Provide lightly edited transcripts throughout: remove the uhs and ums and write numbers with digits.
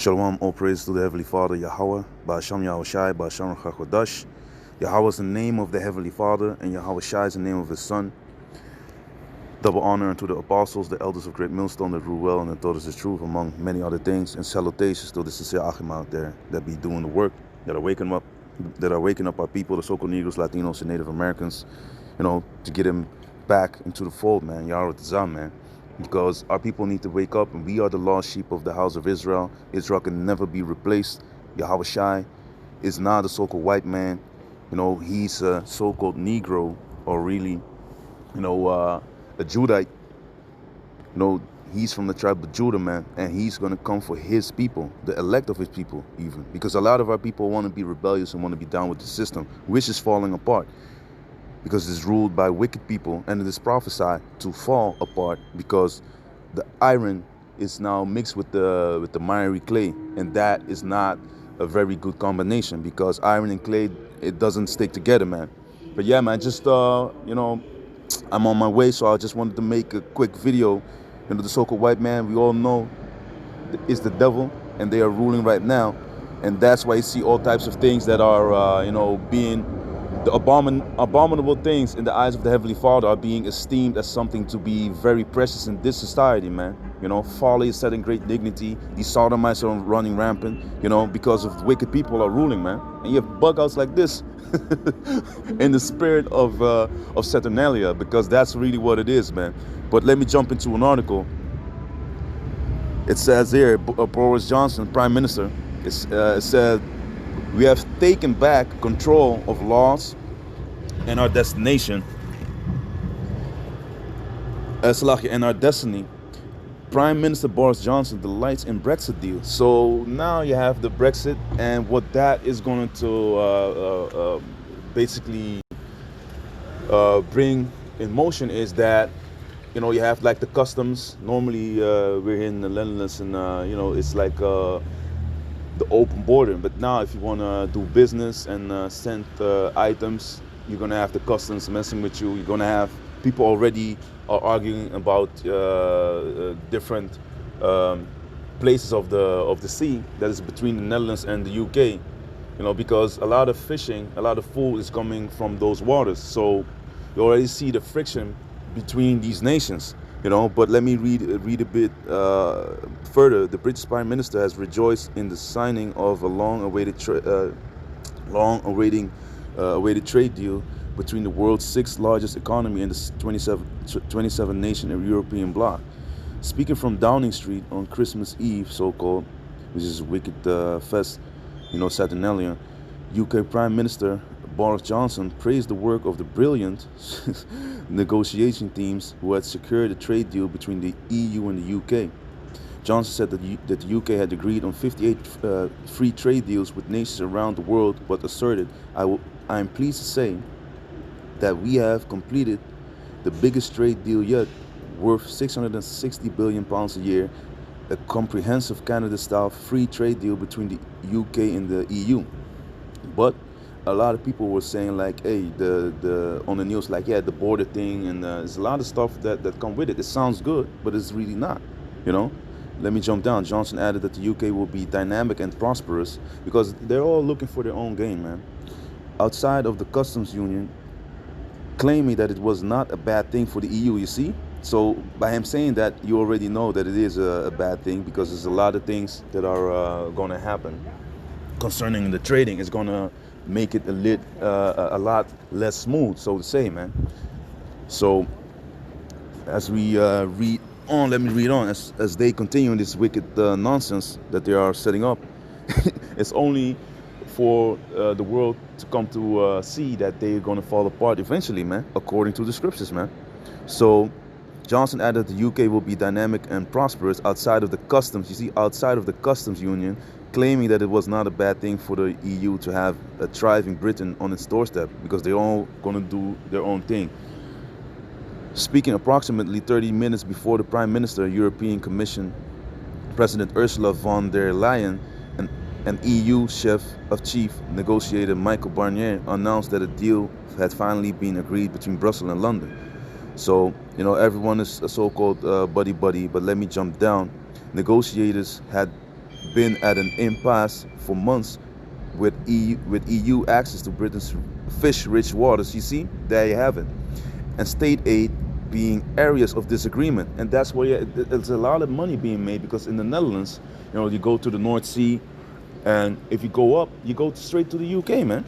Shalom, all praise to the Heavenly Father, Yahawah, Ba'asham Yahawashi, Ba'asham Chakodash. Yahawah is the name of the Heavenly Father, and Yahawashi is the name of His Son. Double honor unto the apostles, the elders of Great Millstone, that rule well and that taught us the truth, among many other things. And salutations to the sincere Achim out there that be doing the work, that are waking up our people, the so-called Negroes, Latinos, and Native Americans, to get them back into the fold, man. Yahawah Tzam, man. Because our people need to wake up, and we are the lost sheep of the house of Israel. Israel can never be replaced. Yahawashi is not a so-called white man. He's a so-called Negro, or really, a Judite. He's from the tribe of Judah, man, and he's going to come for his people, the elect of his people, even. Because a lot of our people want to be rebellious and want to be down with the system, which is falling apart. Because it's ruled by wicked people, and it is prophesied to fall apart because the iron is now mixed with the miry clay, and that is not a very good combination, because iron and clay, it doesn't stick together, man. But yeah, man, just I'm on my way, so I just wanted to make a quick video. The so-called white man, we all know, is the devil, and they are ruling right now, and that's why you see all types of things that are being the abominable things in the eyes of the Heavenly Father are being esteemed as something to be very precious in this society, man. Folly is set in great dignity. These sodomites are running rampant, because of wicked people are ruling, man. And you have bug outs like this in the spirit of Saturnalia, because that's really what it is, man. But let me jump into an article. It says here, Boris Johnson, Prime Minister, it said, "We have taken back control of laws and our destination, and our destiny. Prime Minister Boris Johnson delights in Brexit deal." So now you have the Brexit, and what that is going to basically bring in motion is that you have like the customs. Normally we're in the Netherlands, and it's like the open border, but now if you want to do business and send items, you're going to have the customs messing with you. You're going to have people already are arguing about different places of the sea that is between the Netherlands and the UK, because a lot of fishing, a lot of food is coming from those waters. So you already see the friction between these nations. But let me read a bit further. The British Prime Minister has rejoiced in the signing of a long-awaited awaited trade deal between the world's sixth largest economy and the 27 nation European bloc. Speaking from Downing Street on Christmas Eve, so-called, which is wicked fest, Saturnalia, UK Prime Minister Boris Johnson praised the work of the brilliant negotiation teams who had secured a trade deal between the EU and the UK. Johnson said that the UK had agreed on 58 free trade deals with nations around the world, but asserted, I am pleased to say that we have completed the biggest trade deal yet, worth £660 billion a year, a comprehensive Canada-style free trade deal between the UK and the EU. But a lot of people were saying like, hey, the on the news, like, yeah, the border thing, and there's a lot of stuff that come with it. It sounds good, but it's really not, Let me jump down. Johnson added that the UK will be dynamic and prosperous because they're all looking for their own gain, man. Outside of the customs union, claiming that it was not a bad thing for the EU, you see? So by him saying that, you already know that it is a bad thing, because there's a lot of things that are going to happen concerning the trading. It's going to make it a lot less smooth, so to say, man. So as we read on, let me read on, as they continue in this wicked nonsense that they are setting up. It's only for the world to come to see that they're going to fall apart eventually, man, according to the scriptures, man. So Johnson added the UK will be dynamic and prosperous outside of the customs, you see, outside of the customs union, claiming that it was not a bad thing for the EU to have a thriving Britain on its doorstep, because they're all going to do their own thing. Speaking approximately 30 minutes before the Prime Minister, European Commission President Ursula von der Leyen and EU Chief of Chief Negotiator Michael Barnier announced that a deal had finally been agreed between Brussels and London. So, everyone is a so-called buddy-buddy, but let me jump down. Negotiators had been at an impasse for months with EU access to Britain's fish-rich waters. You see, there you have it. And state aid being areas of disagreement, and that's where there's a lot of money being made, because in the Netherlands, you go to the North Sea, and if you go up, you go straight to the UK, man.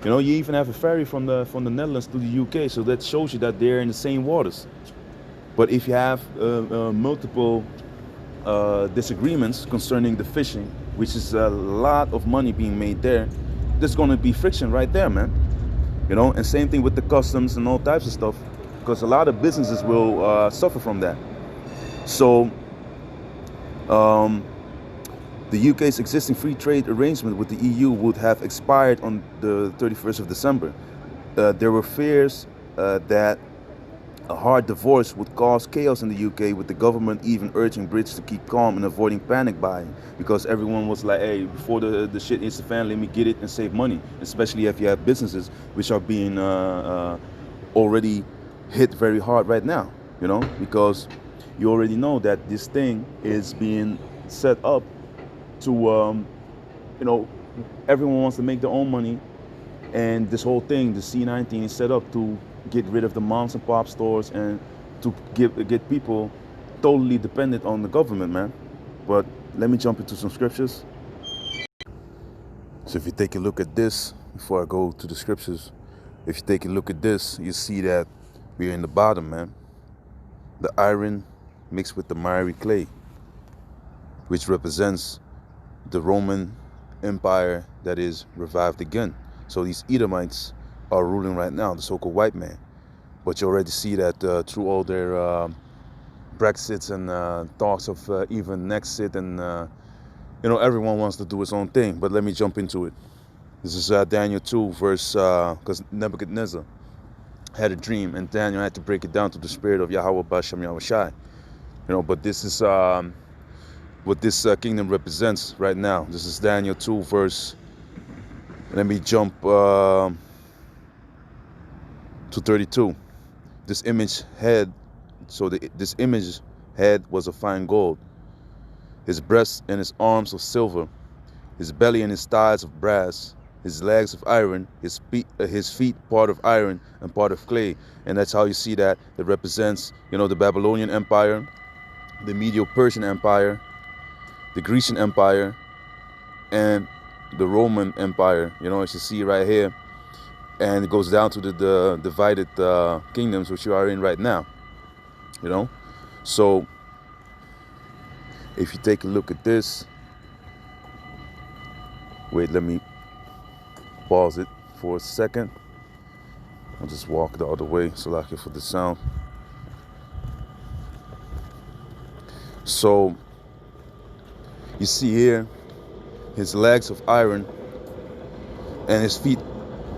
You even have a ferry from the Netherlands to the UK, so that shows you that they're in the same waters. But if you have multiple disagreements concerning the fishing, which is a lot of money being made there, there's going to be friction right there, man. And same thing with the customs and all types of stuff, because a lot of businesses will suffer from that. So the UK's existing free trade arrangement with the EU would have expired on the 31st of December. There were fears that a hard divorce would cause chaos in the UK, with the government even urging Brits to keep calm and avoiding panic buying, because everyone was like, hey, before the shit hits the fan, let me get it and save money, especially if you have businesses which are being already hit very hard right now, because you already know that this thing is being set up to, everyone wants to make their own money, and this whole thing, the C-19, is set up to get rid of the moms and pop stores and to get people totally dependent on the government, man. But let me jump into some scriptures. So if you take a look at this, before I go to the scriptures, if you take a look at this, you see that we're in the bottom, man. The iron mixed with the miry clay, which represents the Roman Empire that is revived again. So these Edomites are ruling right now, the so-called white man. But you already see that through all their Brexits and talks of even Nexit, and everyone wants to do his own thing. But let me jump into it. This is Daniel 2 verse, because Nebuchadnezzar had a dream, and Daniel had to break it down to the spirit of Yahawah Bashem Yahawashi. But this is what this kingdom represents right now. This is Daniel 2 verse, let me jump to 32. This image head, this image head was of fine gold, his breasts and his arms of silver, his belly and his thighs of brass, his legs of iron, his feet part of iron and part of clay. And that's how you see that it represents, the Babylonian Empire, the Medo-Persian Empire, the Grecian Empire, and the Roman Empire, as you see right here. And it goes down to the divided kingdoms which you are in right now, So if you take a look at this, wait, let me pause it for a second. I'll just walk the other way so I can for the sound. So you see here his legs of iron and his feet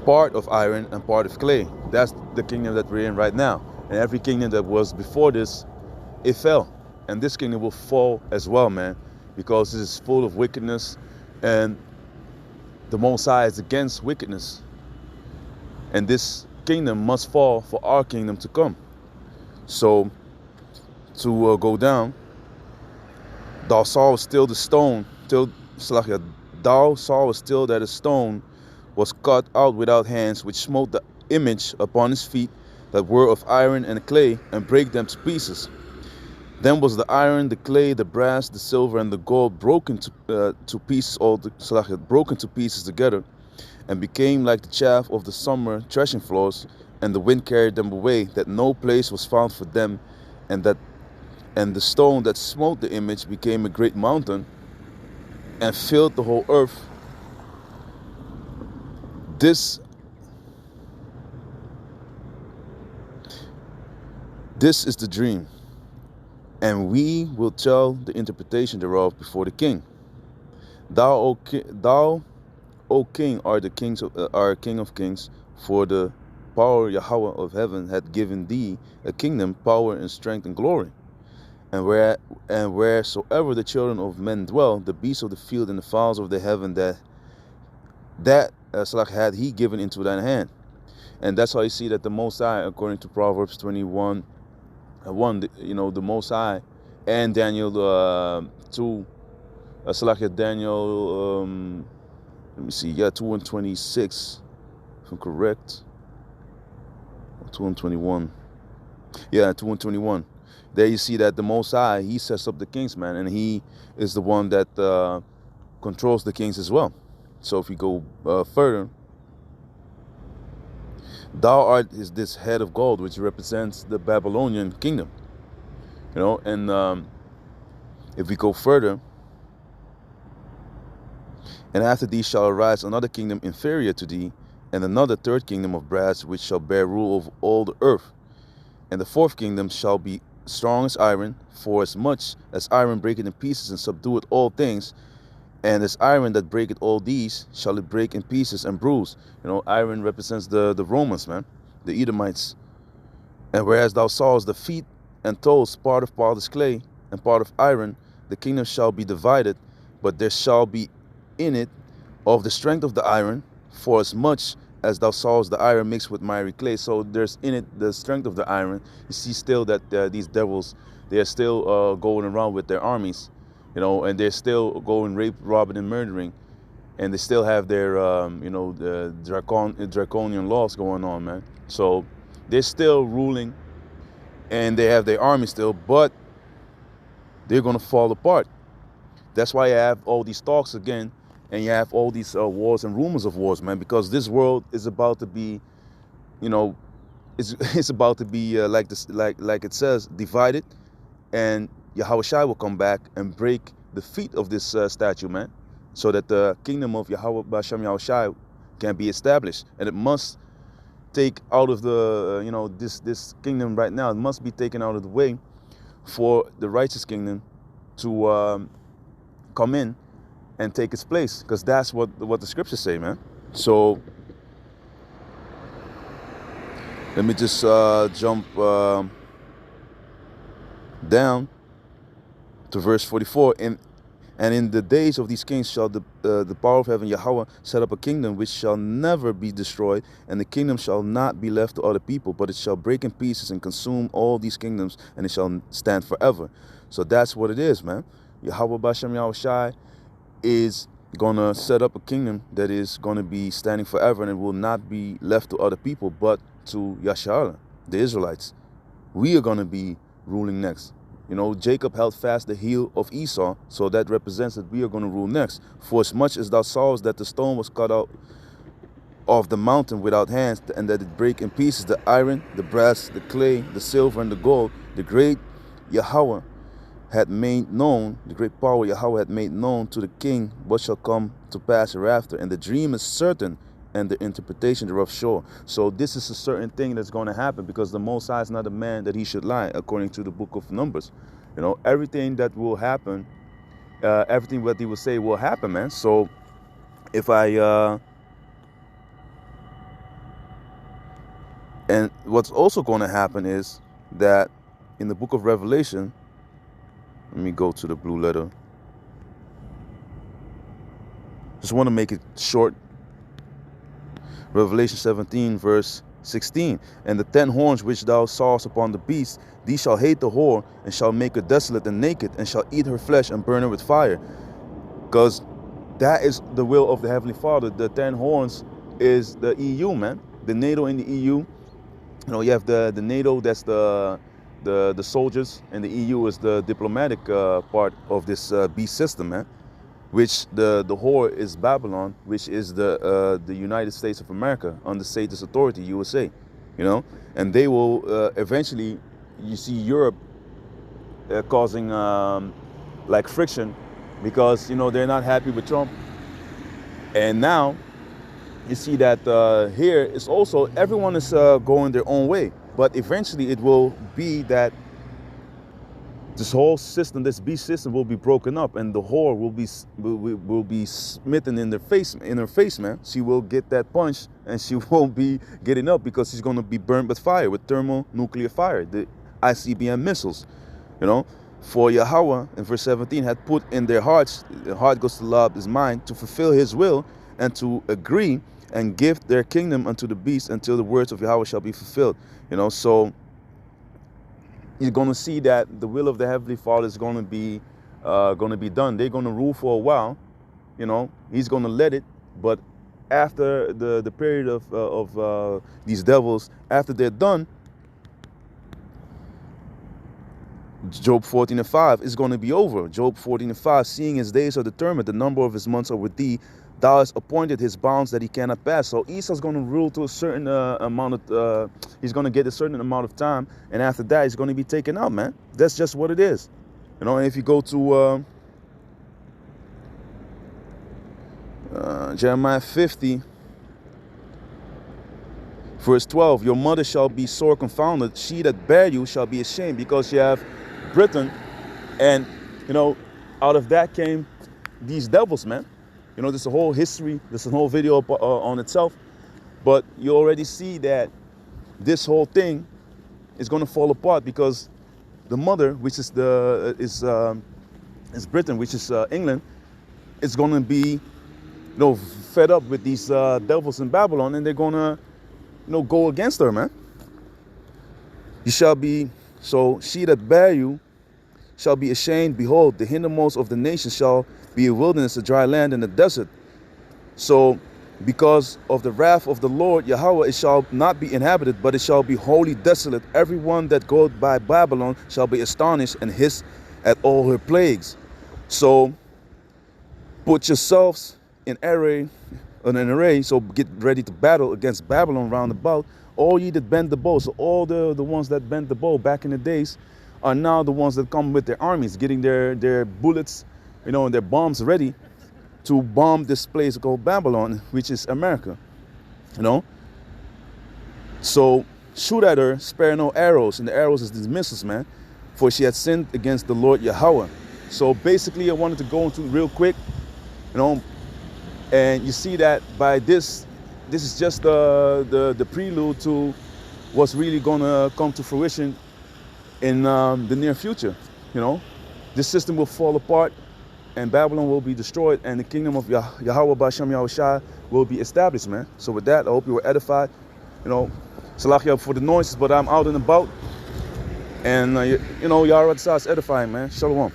part of iron and part of clay. That's the kingdom that we're in right now. And every kingdom that was before this, it fell. And this kingdom will fall as well, man, because this is full of wickedness, and the Most High is against wickedness. And this kingdom must fall for our kingdom to come. So to go down, thou sawest still the stone, thou sawest still that a stone was cut out without hands, which smote the image upon his feet that were of iron and clay, and brake them to pieces. Then was the iron, the clay, the brass, the silver, and the gold broken to pieces, broken to pieces together, and became like the chaff of the summer threshing floors, and the wind carried them away, that no place was found for them, and the stone that smote the image became a great mountain, and filled the whole earth. This is the dream, and we will tell the interpretation thereof before the king. Thou, O king, art the king of kings, for the power Yahawah of heaven hath given thee a kingdom, power, and strength, and glory. And wheresoever the children of men dwell, the beasts of the field and the fowls of the heaven, that had he given into thine hand. And that's how you see that the Most High, according to Proverbs 21:1, the Most High, and Daniel 2 Salaki Daniel, let me see, yeah, 2 and 26, if I'm correct. 2 and 21. Yeah, 2 and 21. There you see that the Most High, he sets up the kings, man, and he is the one that controls the kings as well. So if we go further, thou art is this head of gold, which represents the Babylonian kingdom. You know, and if we go further, and after thee shall arise another kingdom inferior to thee, and another third kingdom of brass, which shall bear rule over all the earth. And the fourth kingdom shall be strong as iron, for as much as iron breaketh in pieces and subdueth all things, and as iron that breaketh all these, shall it break in pieces and bruise. You know, iron represents the Romans, man, the Edomites. And whereas thou sawest the feet and toes, part of potter's clay and part of iron, the kingdom shall be divided, but there shall be in it of the strength of the iron, for as much as thou sawest the iron mixed with miry clay. So there's in it the strength of the iron. You see still that these devils, they're still going around with their armies, you know, and they're still going rape, robbing, and murdering, and they still have their, you know, the draconian laws going on, man. So they're still ruling, and they have their army still, but they're going to fall apart. That's why you have all these talks again, and you have all these wars and rumors of wars, man, because this world is about to be, you know, it's about to be like this, like it says, divided, and Yahawashi will come back and break the feet of this statue, man, so that the kingdom of Yahawah B'Shem Yahawashi can be established, and it must take out of the, you know, this kingdom right now. It must be taken out of the way for the righteous kingdom to come in and take its place, because that's what the scriptures say, man. So let me just jump down to verse 44. And in the days of these kings shall the power of heaven, Yahawah, set up a kingdom which shall never be destroyed, and the kingdom shall not be left to other people, but it shall break in pieces and consume all these kingdoms, and it shall stand forever. So that's what it is, man. Yahawah B'Shem Yahawashi is going to set up a kingdom that is going to be standing forever, and it will not be left to other people, but to Yahshua, the Israelites. We are going to be ruling next. You know, Jacob held fast the heel of Esau, so that represents that we are going to rule next. For as much as thou sawest that the stone was cut out of the mountain without hands, and that it break in pieces the iron, the brass, the clay, the silver, and the gold, the great Yahawah had made known, the great power Yahawah had made known to the king what shall come to pass hereafter. And the dream is certain, and the interpretation thereof sure. So this is a certain thing that's going to happen, because the Most High is not a man that he should lie, according to the book of Numbers. You know, everything that will happen, everything that he will say will happen, man. So if I and what's also going to happen is that in the book of Revelation, let me go to the blue letter. Just want to make it short. Revelation 17, verse 16. And the 10 horns which thou sawest upon the beast, these shall hate the whore, and shall make her desolate and naked, and shall eat her flesh and burn her with fire. Because that is the will of the Heavenly Father. The 10 horns is the EU, man. The NATO in the EU. You know, you have the NATO, that's the soldiers, and the EU is the diplomatic part of this beast system, man. Which the whore is Babylon, which is the United States of America under Satan's authority, USA, you know, and they will eventually, you see Europe causing like friction, because, you know, they're not happy with Trump, and now you see that here is also everyone is going their own way, but eventually it will be that this whole system, this beast system, will be broken up, and the whore will be smitten in her face, man. She will get that punch, and she won't be getting up, because she's going to be burned with fire, with thermonuclear fire, the ICBM missiles, you know. For Yahawah, in verse 17, had put in their hearts, the heart goes to love his mind, to fulfill his will, and to agree and give their kingdom unto the beast until the words of Yahawah shall be fulfilled, you know. So you're going to see that the will of the Heavenly Father is going to be going to be done. They're going to rule for a while. You know, he's going to let it. But after the period of these devils, after they're done, Job 14:5 is going to be over. Job 14:5, seeing his days are determined, the number of his months are with thee. Thou hast appointed his bounds that he cannot pass. So Esau's going to rule to a certain amount of, he's going to get a certain amount of time. And after that, he's going to be taken out, man. That's just what it is. You know, and if you go to Jeremiah 50, verse 12, your mother shall be sore confounded. She that bare you shall be ashamed, because you have Britain. And, you know, out of that came these devils, man. You know, there's a whole history, there's a whole video on itself. But you already see that this whole thing is going to fall apart, because the mother, which is Britain, which is England, is going to be, you know, fed up with these devils in Babylon, and they're going to, you know, go against her, man. You shall be, so she that bare you shall be ashamed. Behold, the hindermost of the nations shall be a wilderness, a dry land, and a desert. So because of the wrath of the Lord Yahawah, it shall not be inhabited, but it shall be wholly desolate. Everyone that goeth by Babylon shall be astonished and hiss at all her plagues. So put yourselves in array, so get ready to battle against Babylon round about. All ye that bend the bow. So all the ones that bent the bow back in the days are now the ones that come with their armies, getting their bullets, you know, and their bombs ready to bomb this place called Babylon, which is America, you know. So shoot at her, spare no arrows, and the arrows is these missiles, man, for she had sinned against the Lord Yahawah. So basically, I wanted to go into real quick, you know, and you see that by this is just the prelude to what's really gonna come to fruition in the near future. You know, this system will fall apart, and Babylon will be destroyed, and the kingdom of Yahawah B'Shem Yahawashi will be established, man. So with that, I hope you were edified. You know, Salachia for the noises, but I'm out and about, and you know, Yahawah is edifying, man. Shalom.